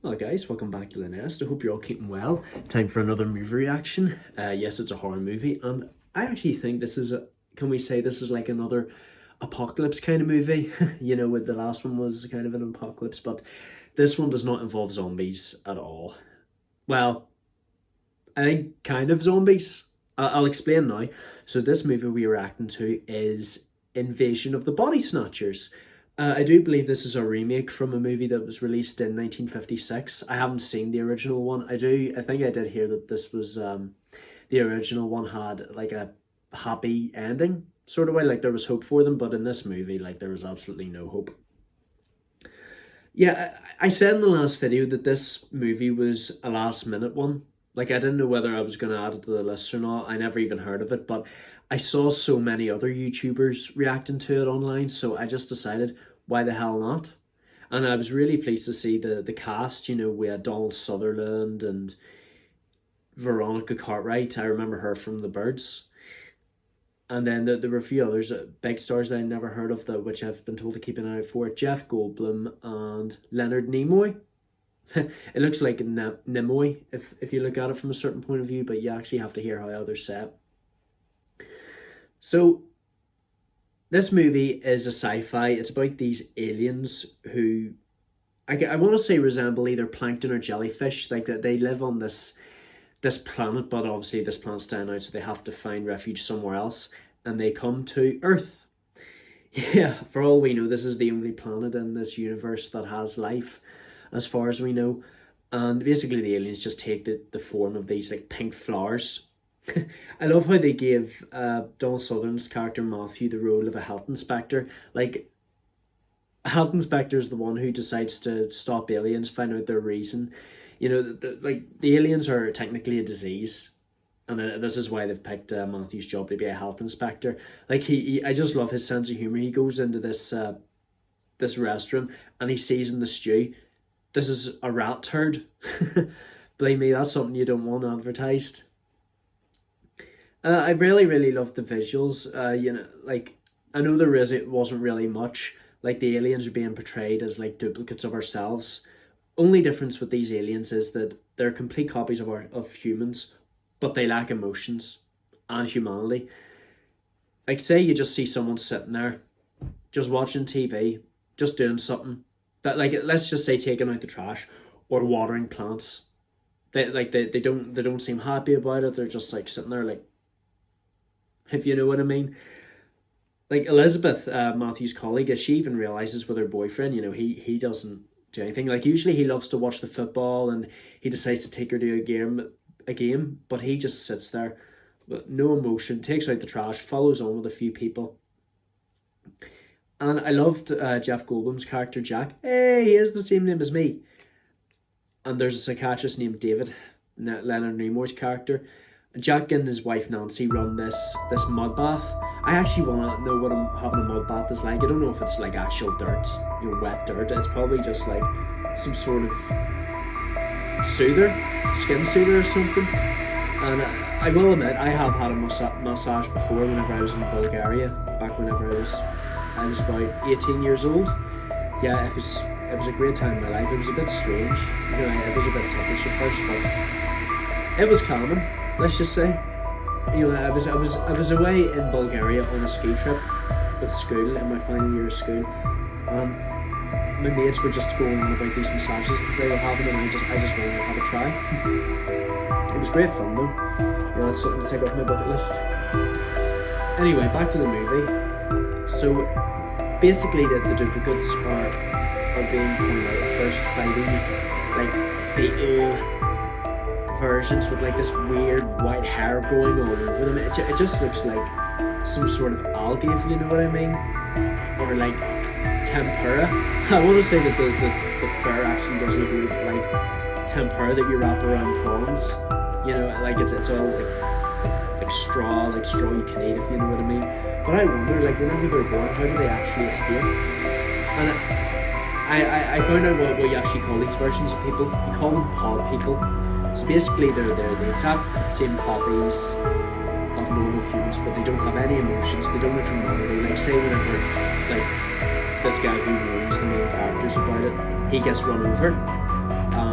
Hello guys, welcome back to the Nest. I hope you're all keeping well. Time for another movie reaction. Yes, it's a horror movie, and I actually think this is can we say this is like another apocalypse kind of movie? You know, with the last one was kind of an apocalypse, but this one does not involve zombies at all. Well, I think kind of zombies. I'll explain now. So this movie we're reacting to is Invasion of the Body Snatchers. I do believe this is a remake from a movie that was released in 1956. I haven't seen the original one. I think I did hear that this was, the original one had like a happy ending, sort of way, like there was hope for them, but in this movie, like there was absolutely no hope. Yeah, I said in the last video that this movie was a last minute one. Like, I didn't know whether I was going to add it to the list or not. I never even heard of it, but I saw so many other YouTubers reacting to it online, so I just decided, why the hell not? And I was really pleased to see the cast. You know, we had Donald Sutherland and Veronica Cartwright. I remember her from The Birds. And then there were a few others, big stars that I never heard of, that which I've been told to keep an eye out for. Jeff Goldblum and Leonard Nimoy. It looks like Nimoy if you look at it from a certain point of view, but you actually have to hear how others say it. So, this movie is a sci-fi. It's about these aliens who, I want to say, resemble either plankton or jellyfish. Like, that they live on this planet, but obviously this planet's dying out, so they have to find refuge somewhere else, and they come to Earth. Yeah, for all we know, this is the only planet in this universe that has life, as far as we know. And basically the aliens just take the form of these like pink flowers. I love how they gave Donald Sutherland's character Matthew the role of a health inspector. Like, a health inspector is the one who decides to stop aliens, find out their reason. You know, the aliens are technically a disease, and this is why they've picked Matthew's job to be a health inspector. Like, I just love his sense of humor. He goes into this restaurant and he sees in the stew, this is a rat turd. Believe me, that's something you don't want advertised. I really loved the visuals. You know, like, I know it wasn't really much. Like, the aliens are being portrayed as like duplicates of ourselves. Only difference with these aliens is that they're complete copies of humans, but they lack emotions and humanity. Like, say you just see someone sitting there, just watching TV, just doing something. That, like, let's just say taking out the trash or watering plants. They don't seem happy about it. They're just like sitting there, like, if you know what I mean. Like Elizabeth, Matthew's colleague, as she even realizes with her boyfriend, you know, he doesn't do anything. Like, usually he loves to watch the football and he decides to take her to a game, but he just sits there with no emotion, takes out the trash, follows on with a few people. And I loved Jeff Goldblum's character, Jack. Hey, he has the same name as me. And there's a psychiatrist named David, Leonard Nimoy's character. And Jack and his wife Nancy run this mud bath. I actually want to know what having a mud bath is like. I don't know if it's like actual dirt, you know, wet dirt. It's probably just like some sort of soother, skin soother or something. And I will admit, I have had a massage before whenever I was in Bulgaria, back whenever I was about 18 years old. Yeah, it was a great time in my life. It was a bit strange, you know, it was a bit ticklish at first, but it was calming, let's just say. You know, I was away in Bulgaria on a ski trip with school in my final year of school, and my mates were just going on about these massages that they were having, and I just wanted to have a try. It was great fun though. You know, it's something to take off my bucket list. Anyway, back to the movie. So basically the duplicates are being found out at first by these like fatal versions with like this weird white hair going all over them. It just looks like some sort of algae, if you know what I mean, or like tempura. I want to say that the fur actually does look like tempura that you wrap around prawns. You know, like it's all like straw you can eat, if you know what I mean. But I wonder, like, whenever they're born, how do they actually escape? And I found out what you actually call these versions of people. You call them pod people. So basically they're the exact same copies of normal humans, but they don't have any emotions, they don't have humanity. Like, say whenever, like, this guy who warns the main characters about it, he gets run over,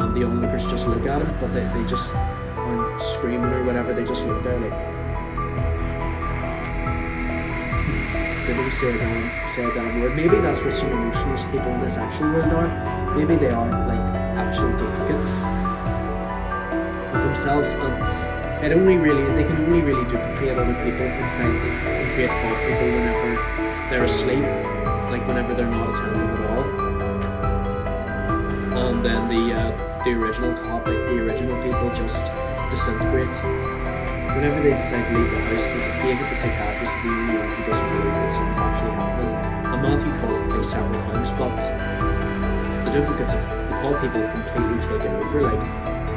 and the onlookers just look at him, but they just aren't screaming or whatever. They just look there like they don't say a damn word. Maybe that's what some emotionless people in this actual world are. Maybe they are like actual duplicates of themselves, and they can only really duplicate other people inside and create pod people whenever they're asleep, like whenever they're not attentive at all. And then the original people just disintegrate whenever they decide to leave the house. David, the psychiatrist, is the only one who doesn't believe that something's actually happening. And Matthew calls the place several times, but the duplicates of the pod people have completely taken over. Like,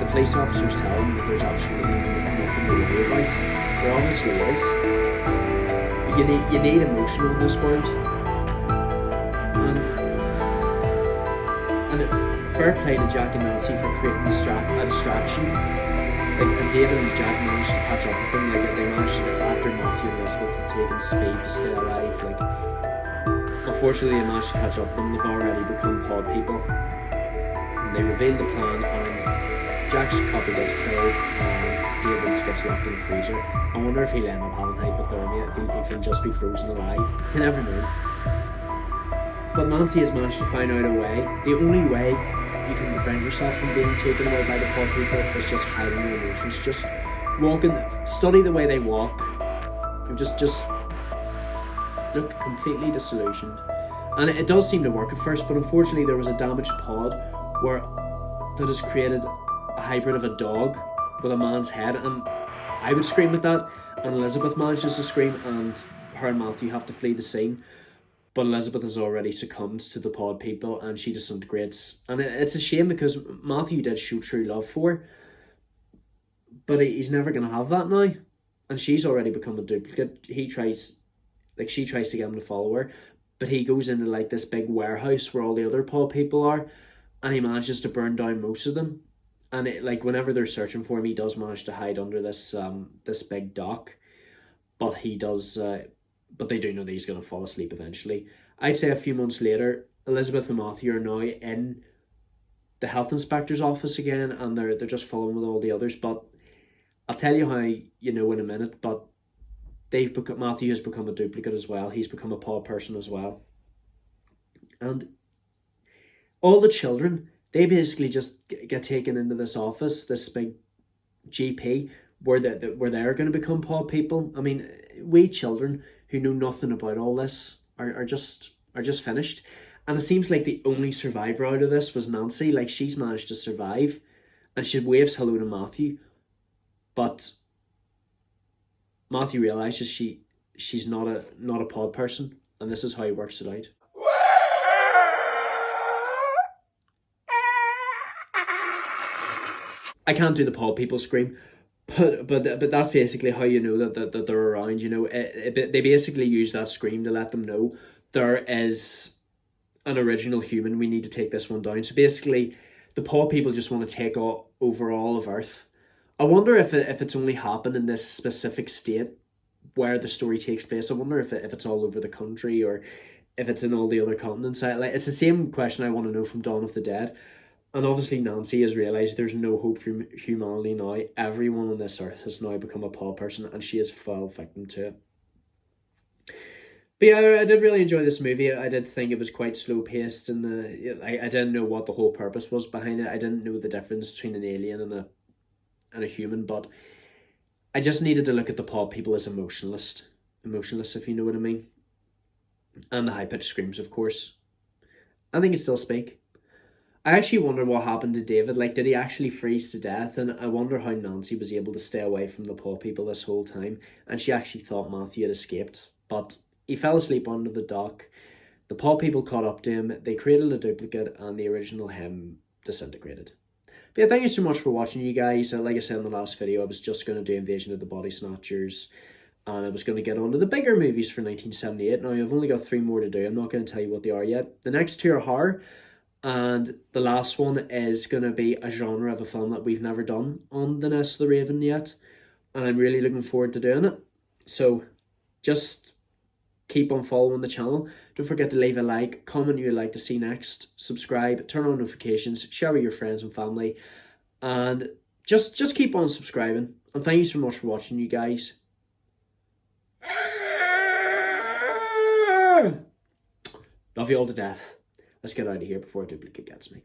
the police officers tell them that there's absolutely nothing to worry about. There obviously is. You need emotion in this world. And fair play to Jack and Nancy for creating a distraction. Like, and David and Jack managed to catch up with them. Like, they managed to, after Matthew and Elizabeth had taken speed to stay alive, like, unfortunately they managed to catch up with them. They've already become pod people. And they revealed the plan, and Jack's copy gets killed, and David's gets locked in the freezer. I wonder if he'll end up having hypothermia, if he'll just be frozen alive. You never know. But Nancy has managed to find out a way. The only way you can prevent yourself from being taken away by the pod people is just hiding your emotions. Just study the way they walk. Just look completely disillusioned. And it does seem to work at first, but unfortunately there was a damaged pod that has created a hybrid of a dog with a man's head, and I would scream at that, and Elizabeth manages to scream, and her and Matthew have to flee the scene, but Elizabeth has already succumbed to the pod people and she disintegrates. And it's a shame, because Matthew did show true love for her, but he's never going to have that now, and she's already become a duplicate. She tries to get him to follow her, but he goes into like this big warehouse where all the other pod people are, and he manages to burn down most of them. And whenever they're searching for him, he does manage to hide under this big dock, but they do know that he's going to fall asleep eventually. I'd say a few months later, Elizabeth and Matthew are now in the health inspector's office again, and they're just following with all the others. But I'll tell you how you know in a minute. But Matthew has become a duplicate as well. He's become a pod person as well, and all the children, they basically just get taken into this office, this big GP, where they're going to become pod people. I mean, we children who know nothing about all this are just finished. And it seems like the only survivor out of this was Nancy. Like, she's managed to survive, and she waves hello to Matthew, but Matthew realizes she's not a pod person, and this is how he works it out. I can't do the pod people scream, but that's basically how you know that they're around. You know, they basically use that scream to let them know there is an original human. We need to take this one down. So basically, the pod people just want to take over all of Earth. I wonder if it's only happened in this specific state where the story takes place. I wonder if it's all over the country, or if it's in all the other continents. It's the same question I want to know from Dawn of the Dead. And obviously Nancy has realised there's no hope for humanity now. Everyone on this earth has now become a pod person, and she is fell victim to it. But yeah, I did really enjoy this movie. I did think it was quite slow paced, and I didn't know what the whole purpose was behind it. I didn't know the difference between an alien and a human, but I just needed to look at the pod people as emotionless, if you know what I mean. And the high pitched screams, of course. I think it still speak. I actually wonder what happened to David. Like, did he actually freeze to death? And I wonder how Nancy was able to stay away from the pod people this whole time, and she actually thought Matthew had escaped, but he fell asleep under the dock. The pod people caught up to him, they created a duplicate, and the original him disintegrated. But yeah, thank you so much for watching, you guys. Like I said in the last video, I was just going to do Invasion of the Body Snatchers, and I was going to get on to the bigger movies for 1978. Now, I've only got 3 more to do. I'm not going to tell you what they are yet. The next 2 are horror, and the last one is going to be a genre of a film that we've never done on The Nest of the Raven yet, and I'm really looking forward to doing it. So just keep on following the channel. Don't forget to leave a like, comment who you'd like to see next, subscribe, turn on notifications, share with your friends and family, and just keep on subscribing. And thank you so much for watching, you guys. Love you all to death. Let's get out of here before a duplicate gets me.